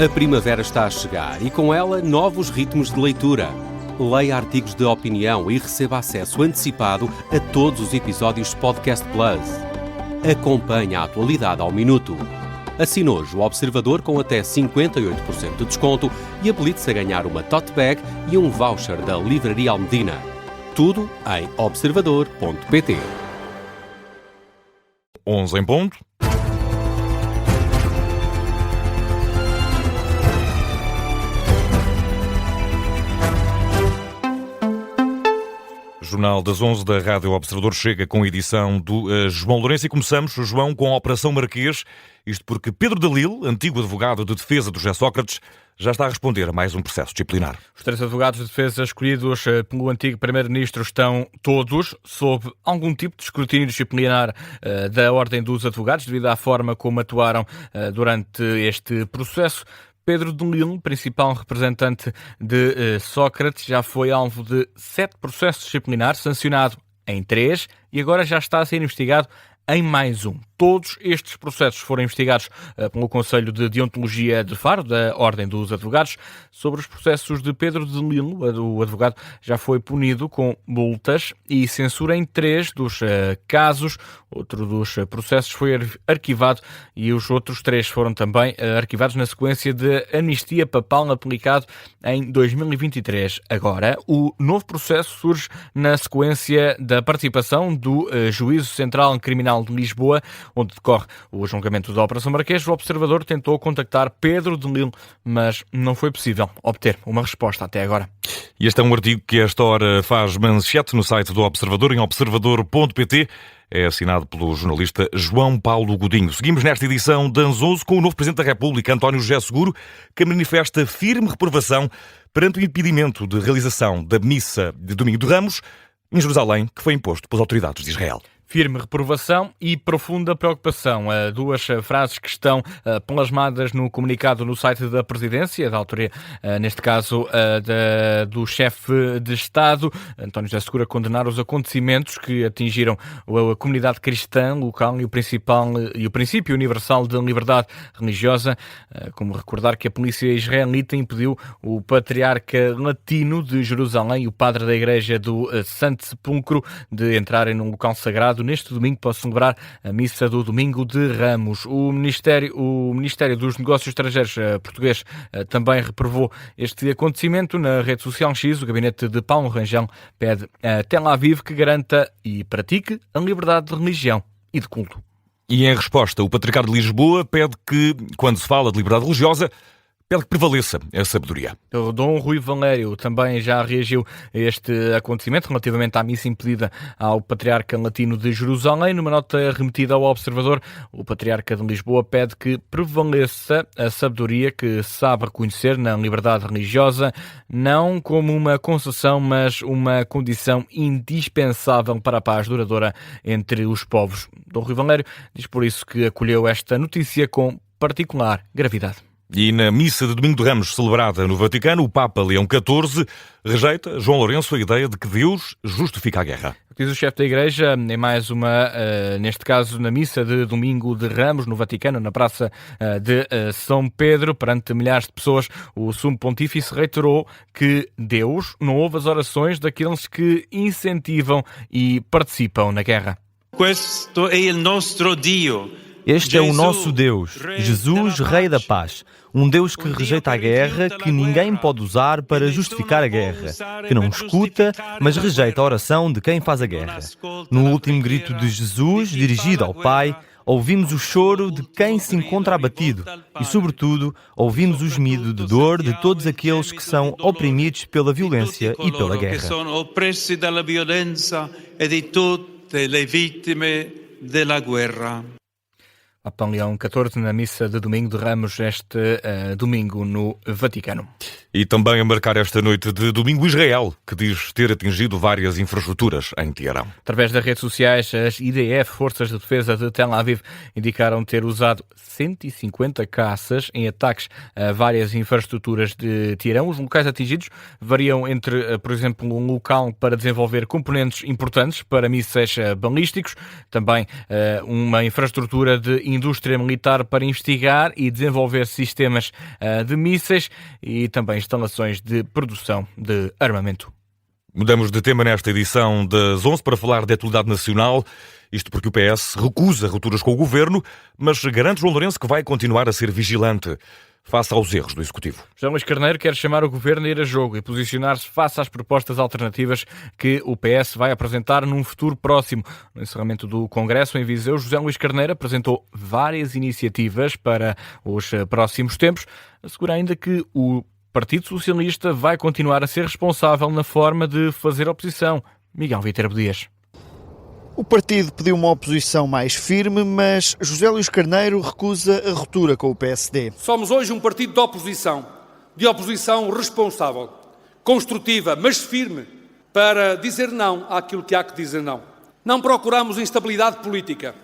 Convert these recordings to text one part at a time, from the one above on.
A primavera está a chegar e com ela novos ritmos de leitura. Leia artigos de opinião e receba acesso antecipado a todos os episódios Podcast Plus. Acompanhe a atualidade ao minuto. Assine hoje o Observador com até 58% de desconto e habilite-se a ganhar uma tote bag e um voucher da Livraria Almedina. Tudo em observador.pt. 11 em ponto. O Jornal das 11 da Rádio Observador chega com a edição do João Lourenço e começamos, João, com a Operação Marquês. Isto porque Pedro Dalil, antigo advogado de defesa do José Sócrates, já está a responder a mais um processo disciplinar. Os 3 advogados de defesa escolhidos pelo antigo Primeiro-Ministro estão todos sob algum tipo de escrutínio disciplinar da Ordem dos Advogados, devido à forma como atuaram durante este processo. Pedro Dalil, principal representante de Sócrates, já foi alvo de 7 processos disciplinares, sancionado em 3 e agora já está a ser investigado em mais um. Todos estes processos foram investigados pelo Conselho de Deontologia de Faro, da Ordem dos Advogados. Sobre os processos de Pedro Dalil, o advogado já foi punido com multas e censura em 3 dos casos. Outro dos processos foi arquivado e os outros 3 foram também arquivados na sequência de anistia papal aplicado em 2023. Agora, o novo processo surge na sequência da participação do Juízo Central Criminal de Lisboa, onde decorre o julgamento da Operação Marquês. O Observador tentou contactar Pedro Dalil, mas não foi possível obter uma resposta até agora. E este é um artigo que a esta hora faz manchete no site do Observador, em observador.pt. É assinado pelo jornalista João Paulo Godinho. Seguimos nesta edição de Anzoso com o novo Presidente da República, António José Seguro, que manifesta firme reprovação perante o impedimento de realização da missa de Domingo de Ramos em Jerusalém, que foi imposto pelas autoridades de Israel. Firme reprovação e profunda preocupação. Duas frases que estão plasmadas no comunicado no site da Presidência, da autoria, neste caso, do chefe de Estado. António José Seguro, a condenar os acontecimentos que atingiram a comunidade cristã local e o princípio universal de liberdade religiosa. Como recordar que a polícia israelita impediu o patriarca latino de Jerusalém e o padre da Igreja do Santo Sepulcro de entrarem num local sagrado neste domingo para celebrar a missa do Domingo de Ramos. O Ministério dos Negócios Estrangeiros português também reprovou este acontecimento. Na rede social X, o gabinete de Paulo Rangel pede a Tel Aviv que garanta e pratique a liberdade de religião e de culto. E em resposta, o Patriarcado de Lisboa pede que, quando se fala de liberdade religiosa, pede que prevaleça a sabedoria. O Dom Rui Valério também já reagiu a este acontecimento relativamente à missa impedida ao Patriarca Latino de Jerusalém. Numa nota remetida ao Observador, o Patriarca de Lisboa pede que prevaleça a sabedoria que sabe reconhecer na liberdade religiosa, não como uma concessão, mas uma condição indispensável para a paz duradoura entre os povos. Dom Rui Valério diz por isso que acolheu esta notícia com particular gravidade. E na missa de Domingo de Ramos, celebrada no Vaticano, o Papa Leão XIV rejeita, João Lourenço, a ideia de que Deus justifica a guerra. Diz o chefe da Igreja, em mais uma, neste caso na missa de Domingo de Ramos, no Vaticano, na Praça de São Pedro, perante milhares de pessoas, o Sumo Pontífice reiterou que Deus não ouve as orações daqueles que incentivam e participam na guerra. Este é o nosso Deus, Jesus, Rei da Paz. Um Deus que rejeita a guerra, que ninguém pode usar para justificar a guerra, que não escuta, mas rejeita a oração de quem faz a guerra. No último grito de Jesus, dirigido ao Pai, ouvimos o choro de quem se encontra abatido e, sobretudo, ouvimos o gemido de dor de todos aqueles que são oprimidos pela violência e pela guerra. Papa Leão XIV na missa de Domingo de Ramos este domingo no Vaticano. E também a marcar esta noite de domingo Israel, que diz ter atingido várias infraestruturas em Teherão. Através das redes sociais, as IDF, Forças de Defesa de Tel Aviv, indicaram ter usado 150 caças em ataques a várias infraestruturas de Teherão. Os locais atingidos variam entre, por exemplo, um local para desenvolver componentes importantes para mísseis balísticos, também uma infraestrutura de indústria militar para investigar e desenvolver sistemas de mísseis e também instalações de produção de armamento. Mudamos de tema nesta edição das 11 para falar de atualidade nacional. Isto porque o PS recusa rupturas com o Governo, mas garante João Lourenço que vai continuar a ser vigilante face aos erros do Executivo. João Luís Carneiro quer chamar o Governo a ir a jogo e posicionar-se face às propostas alternativas que o PS vai apresentar num futuro próximo. No encerramento do Congresso em Viseu, José Luís Carneiro apresentou várias iniciativas para os próximos tempos. Assegura ainda que o Partido Socialista vai continuar a ser responsável na forma de fazer oposição. Miguel Viterbo Dias. O partido pediu uma oposição mais firme, mas José Luís Carneiro recusa a ruptura com o PSD. Somos hoje um partido de oposição responsável, construtiva, mas firme, para dizer não àquilo que há que dizer não. Não procuramos instabilidade política,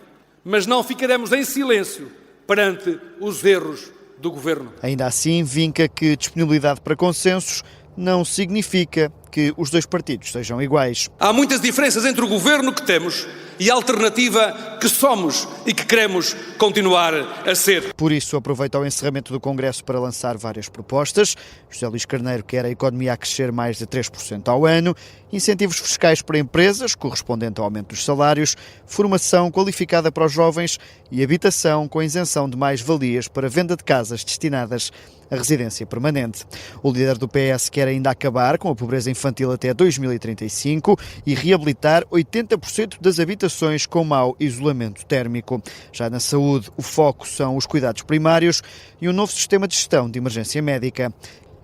mas não ficaremos em silêncio perante os erros do Governo. Ainda assim, vinca que disponibilidade para consensos não significa que os dois partidos sejam iguais. Há muitas diferenças entre o Governo que temos e a alternativa que somos e que queremos continuar a ser. Por isso, aproveita o encerramento do Congresso para lançar várias propostas. José Luís Carneiro quer a economia a crescer mais de 3% ao ano, incentivos fiscais para empresas, correspondente ao aumento dos salários, formação qualificada para os jovens e habitação com isenção de mais-valias para venda de casas destinadas à residência permanente. O líder do PS quer ainda acabar com a pobreza infantil até 2035 e reabilitar 80% das habitações com mau isolamento térmico. Já na saúde, o foco são os cuidados primários e um novo sistema de gestão de emergência médica.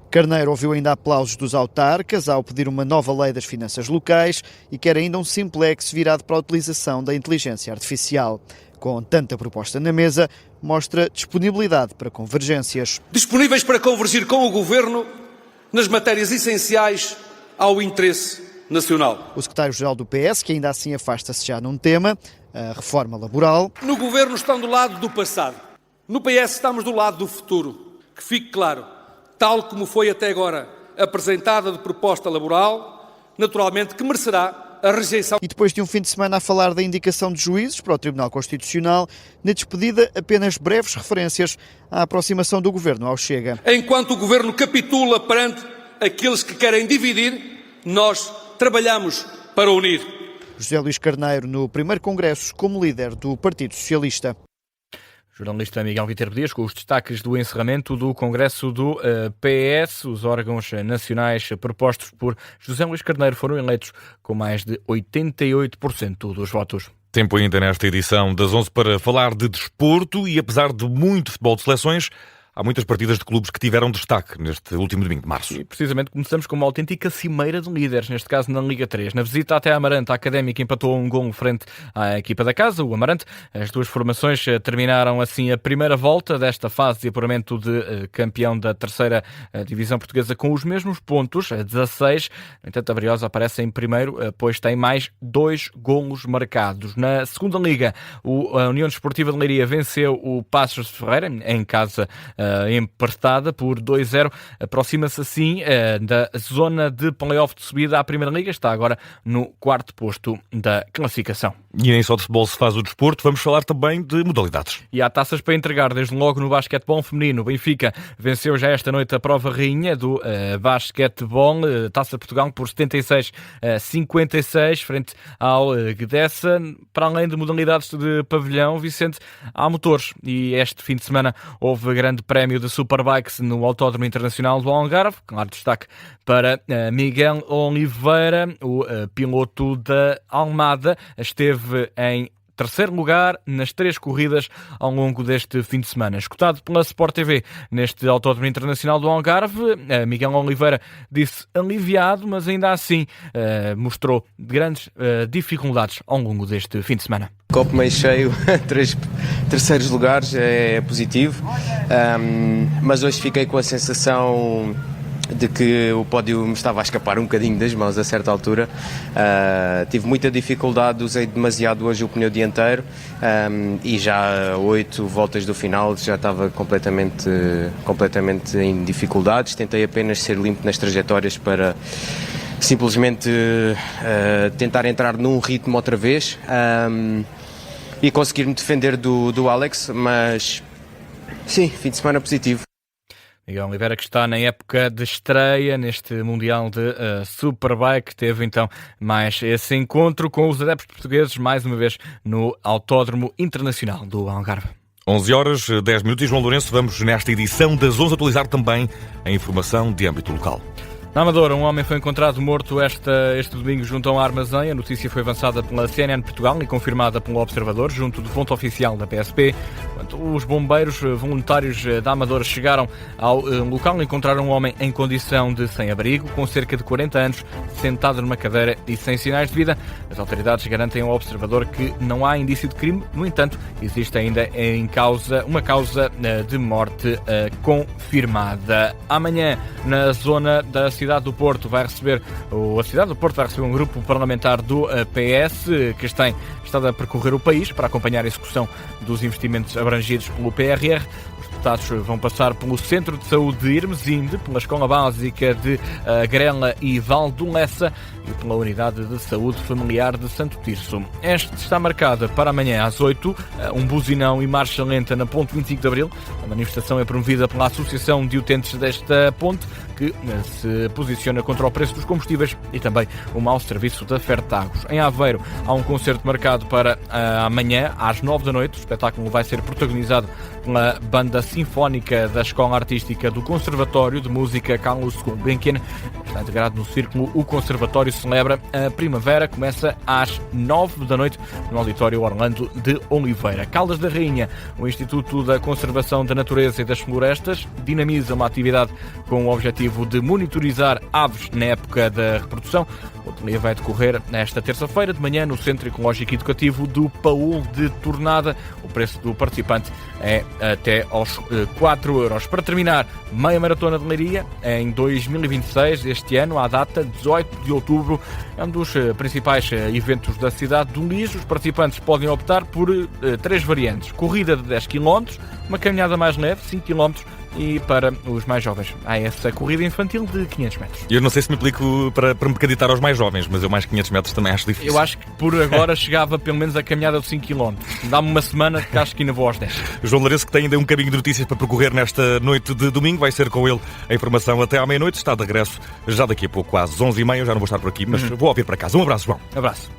Carneiro ouviu ainda aplausos dos autarcas ao pedir uma nova lei das finanças locais e quer ainda um simplex virado para a utilização da inteligência artificial. Com tanta proposta na mesa, mostra disponibilidade para convergências. Disponíveis para convergir com o Governo nas matérias essenciais ao interesse nacional. O secretário-geral do PS, que ainda assim afasta-se já num tema, a reforma laboral. No Governo estão do lado do passado. No PS estamos do lado do futuro. Que fique claro, tal como foi até agora apresentada de proposta laboral, naturalmente que merecerá a rejeição. E depois de um fim de semana a falar da indicação de juízes para o Tribunal Constitucional, na despedida apenas breves referências à aproximação do Governo ao Chega. Enquanto o Governo capitula perante aqueles que querem dividir, nós trabalhamos para unir. José Luís Carneiro no primeiro congresso como líder do Partido Socialista. Jornalista Miguel Viterbo Dias com os destaques do encerramento do Congresso do PS. Os órgãos nacionais propostos por José Luís Carneiro foram eleitos com mais de 88% dos votos. Tempo ainda nesta edição das 11 para falar de desporto e apesar de muito futebol de seleções, há muitas partidas de clubes que tiveram destaque neste último domingo de março. E precisamente começamos com uma autêntica cimeira de líderes, neste caso na Liga 3. Na visita até a Amarante, a Académica empatou um golo frente à equipa da casa, o Amarante. As duas formações terminaram assim a primeira volta desta fase de apuramento de campeão da terceira divisão portuguesa com os mesmos pontos, 16. No entanto, a Briosa aparece em primeiro, pois tem mais 2 golos marcados. Na segunda Liga, a União Desportiva de Leiria venceu o Paços de Ferreira, em casa emprestada por 2-0, aproxima-se assim da zona de play-off de subida à Primeira Liga, está agora no 4º posto da classificação. E nem só de futebol se faz o desporto, vamos falar também de modalidades. E há taças para entregar, desde logo no basquetebol feminino. O Benfica venceu já esta noite a prova rainha do basquetebol, Taça de Portugal, por 76-56, frente ao Gdessa. Para além de modalidades de pavilhão, Vicente, há motores. E este fim de semana houve grande prémio de Superbikes no Autódromo Internacional do Algarve. Claro destaque para Miguel Oliveira, o piloto da Almada. Esteve em terceiro lugar nas 3 corridas ao longo deste fim de semana. Escutado pela Sport TV neste Autódromo Internacional do Algarve, Miguel Oliveira disse aliviado, mas ainda assim mostrou grandes dificuldades ao longo deste fim de semana. Copo meio cheio, 3 terceiros lugares é positivo, mas hoje fiquei com a sensação de que o pódio me estava a escapar um bocadinho das mãos a certa altura. Tive muita dificuldade, usei demasiado hoje o pneu dianteiro e já a 8 voltas do final já estava completamente em dificuldades. Tentei apenas ser limpo nas trajetórias para simplesmente tentar entrar num ritmo outra vez. e conseguir-me defender do Alex, mas sim, fim de semana positivo. Miguel Oliveira, que está na época de estreia neste Mundial de Superbike, teve então mais esse encontro com os adeptos portugueses, mais uma vez no Autódromo Internacional do Algarve. 11h10 e João Lourenço, vamos nesta edição das 11 atualizar também a informação de âmbito local. Na Amadora, um homem foi encontrado morto este domingo junto a um armazém. A notícia foi avançada pela CNN Portugal e confirmada pelo Observador, junto de fonte oficial da PSP. Os bombeiros voluntários da Amadora chegaram ao local e encontraram um homem em condição de sem-abrigo, com cerca de 40 anos, sentado numa cadeira e sem sinais de vida. As autoridades garantem ao Observador que não há indício de crime. No entanto, existe ainda uma causa de morte confirmada. Amanhã, na zona da cidade do Porto, vai receber um grupo parlamentar do PS que tem estado a percorrer o país para acompanhar a execução dos investimentos abrangidos pelo PRR. Os deputados vão passar pelo Centro de Saúde de Irmesinde, pela Escola Básica de Grela e Valdolessa e pela Unidade de Saúde Familiar de Santo Tirso. Esta está marcada para amanhã às 8, um buzinão e marcha lenta na Ponte 25 de Abril. A manifestação é promovida pela Associação de Utentes desta ponte, que se posiciona contra o preço dos combustíveis e também o mau serviço da Fertagos. Em Aveiro há um concerto marcado para amanhã às 9 da noite. O espetáculo vai ser protagonizado pela Banda Sinfónica da Escola Artística do Conservatório de Música Carlos Gulbenkian. Está integrado no círculo. O Conservatório celebra a primavera, começa às 9 da noite no Auditório Orlando de Oliveira. Caldas da Rainha, o Instituto da Conservação da Natureza e das Florestas, dinamiza uma atividade com o objetivo de monitorizar aves na época da reprodução. O ateliê vai decorrer nesta terça-feira de manhã no Centro Ecológico Educativo do Paul de Tornada. O preço do participante é até aos 4€. Para terminar, meia maratona de Leiria em 2026, este ano, à data 18 de outubro. É um dos principais eventos da cidade do Lis. Os participantes podem optar por 3 variantes. Corrida de 10 km, uma caminhada mais leve, 5 km, e para os mais jovens há essa corrida infantil de 500 metros. Eu não sei se me aplico para me candidatar aos mais jovens, mas eu mais 500 metros também acho difícil. Eu acho que por agora chegava pelo menos a caminhada de 5 km. Dá-me uma semana que acho que ainda vou aos 10. João Lourenço, que tem ainda um caminho de notícias para percorrer nesta noite de domingo, vai ser com ele a informação até à meia-noite. Está de regresso já daqui a pouco, às 11h30. Eu já não vou estar por aqui, mas vou ouvir para casa. Um abraço, João. Abraço.